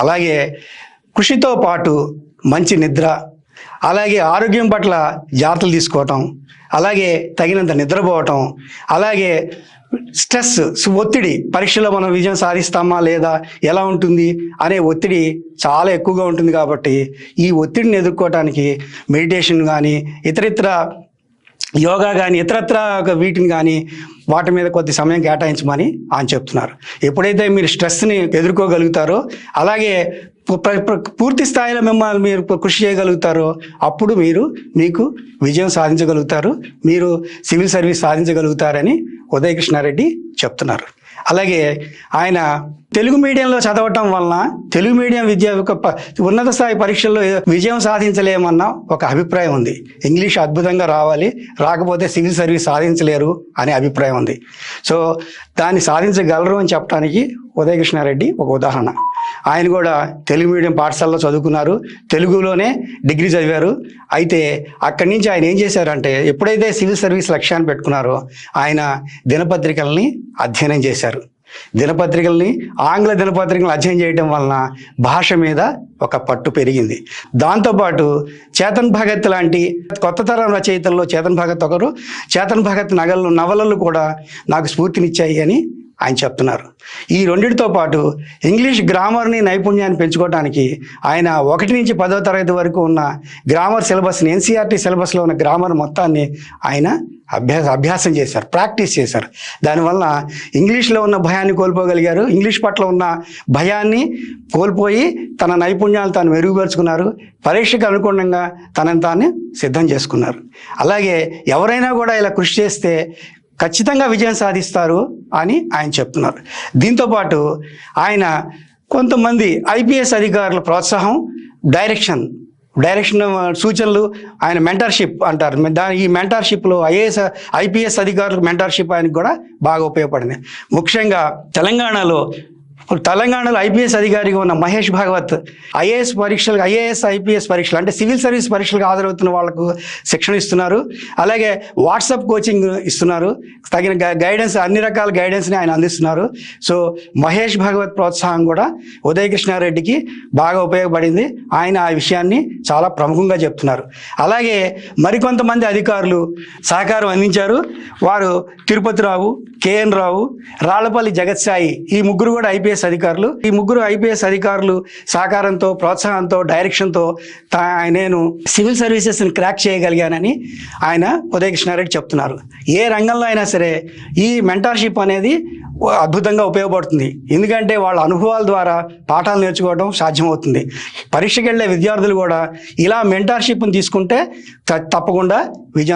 అలాగే కృషితో పాటు మంచి నిద్ర, అలాగే ఆరోగ్యం పట్ల జాగ్రత్తలు తీసుకోవటం, అలాగే తగినంత నిద్రపోవటం, అలాగే స్ట్రెస్ ఒత్తిడి, పరీక్షలో మనం విజయం సాధిస్తామా లేదా, ఎలా ఉంటుంది అనే ఒత్తిడి చాలా ఎక్కువగా ఉంటుంది. కాబట్టి ఈ ఒత్తిడిని ఎదుర్కోవటానికి మెడిటేషన్ కానీ, ఇతరితర యోగా కానీ, ఇతరత్ర వీటిని కానీ వాటి మీద కొద్ది సమయం కేటాయించమని ఆయన చెప్తున్నారు. ఎప్పుడైతే మీరు స్ట్రెస్ని ఎదుర్కోగలుగుతారో, అలాగే పూర్తి స్థాయిలో మిమ్మల్ని మీరు కృషి చేయగలుగుతారో అప్పుడు మీకు విజయం సాధించగలుగుతారు, మీరు సివిల్ సర్వీస్ సాధించగలుగుతారని ఉదయకృష్ణారెడ్డి చెప్తున్నారు. అలాగే ఆయన తెలుగు మీడియంలో చదవటం వలన తెలుగు మీడియం విద్య ఉన్నత స్థాయి పరీక్షల్లో విజయం సాధించలేమన్న ఒక అభిప్రాయం ఉంది. ఇంగ్లీష్ అద్భుతంగా రావాలి, రాకపోతే సివిల్ సర్వీస్ సాధించలేరు అనే అభిప్రాయం ఉంది. సో దాన్ని సాధించగలరు అని చెప్పడానికి ఉదయకృష్ణారెడ్డి ఒక ఉదాహరణ. ఆయన కూడా తెలుగు మీడియం పాఠశాలలో చదువుకున్నారు, తెలుగులోనే డిగ్రీ చదివారు. అయితే అక్కడి నుంచి ఆయన ఏం చేశారంటే, ఎప్పుడైతే సివిల్ సర్వీస్ లక్ష్యాన్ని పెట్టుకున్నారో ఆయన దినపత్రికల్ని అధ్యయనం చేశారు. దినపత్రికల్ని, ఆంగ్ల దినపత్రికలను అధ్యయనం చేయడం వలన భాష మీద ఒక పట్టు పెరిగింది. దాంతోపాటు చేతన్ భగత్ లాంటి కొత్త తరం రచయితల్లో చేతన్ భగత్ ఒకరు. చేతన్ భగత్ నవలలు కూడా నాకు స్ఫూర్తినిచ్చాయి అని ఆయన చెప్తున్నారు. ఈ రెండింటితో పాటు ఇంగ్లీష్ గ్రామర్ని నైపుణ్యాన్ని పెంచుకోవడానికి ఆయన 1 నుంచి 10వ తరగతి వరకు ఉన్న గ్రామర్ సిలబస్ని, ఎన్సీఆర్టీ సిలబస్లో ఉన్న గ్రామర్ మొత్తాన్ని ఆయన అభ్యాసం చేశారు, ప్రాక్టీస్ చేశారు. దానివల్ల ఇంగ్లీష్లో ఉన్న భయాన్ని కోల్పోగలిగారు. ఇంగ్లీష్ పట్ల ఉన్న భయాన్ని కోల్పోయి తన నైపుణ్యాలు తాను మెరుగుపరుచుకున్నారు. పరీక్షకు అనుగుణంగా తనని తాను సిద్ధం చేసుకున్నారు. అలాగే ఎవరైనా కూడా ఇలా కృషి చేస్తే ఖచ్చితంగా విజయం సాధిస్తారు అని ఆయన చెప్తున్నారు. దీంతోపాటు ఆయన కొంతమంది ఐపీఎస్ అధికారుల ప్రోత్సాహం, డైరెక్షన్ సూచనలు, ఆయన మెంటర్షిప్ అంటారు. ఈ మెంటర్షిప్లో ఐపీఎస్ అధికారులకు మెంటర్షిప్ ఆయనకు కూడా బాగా ఉపయోగపడింది. ముఖ్యంగా తెలంగాణలో ఐపీఎస్ అధికారిగా ఉన్న మహేష్ భాగవత్ ఐఏఎస్, ఐపీఎస్ పరీక్షలు అంటే సివిల్ సర్వీస్ పరీక్షలకు హాజరవుతున్న వాళ్ళకు శిక్షణ ఇస్తున్నారు. అలాగే వాట్సాప్ కోచింగ్ ఇస్తున్నారు. తగిన గైడెన్స్, అన్ని రకాల గైడెన్స్ని ఆయన అందిస్తున్నారు. సో మహేష్ భాగవత్ ప్రోత్సాహం కూడా ఉదయకృష్ణారెడ్డికి బాగా ఉపయోగపడింది. ఆయన ఆ విషయాన్ని చాలా ప్రముఖంగా చెప్తున్నారు. అలాగే మరికొంతమంది అధికారులు సహకారం అందించారు. వారు తిరుపతిరావు, కేఎన్ రావు, రాళ్లపల్లి జగత్సాయి, ఈ ముగ్గురు కూడా ఐపీఎస్ అధికారులు. ఈ ముగ్గురు ఐపీఎస్ అధికారులు సహకారంతో, ప్రోత్సాహంతో, డైరెక్షన్తో నేను సివిల్ సర్వీసెస్ని క్రాక్ చేయగలిగానని ఆయన ఉదయకృష్ణారెడ్డి చెప్తున్నారు. ఏ రంగంలో అయినా సరే ఈ మెంటార్షిప్ అనేది అద్భుతంగా ఉపయోగపడుతుంది. ఎందుకంటే వాళ్ళ అనుభవాల ద్వారా పాఠాలు నేర్చుకోవడం సాధ్యమవుతుంది. పరీక్షకు వెళ్ళే విద్యార్థులు కూడా ఇలా మెంటార్షిప్ని తీసుకుంటే తప్పకుండా విజయం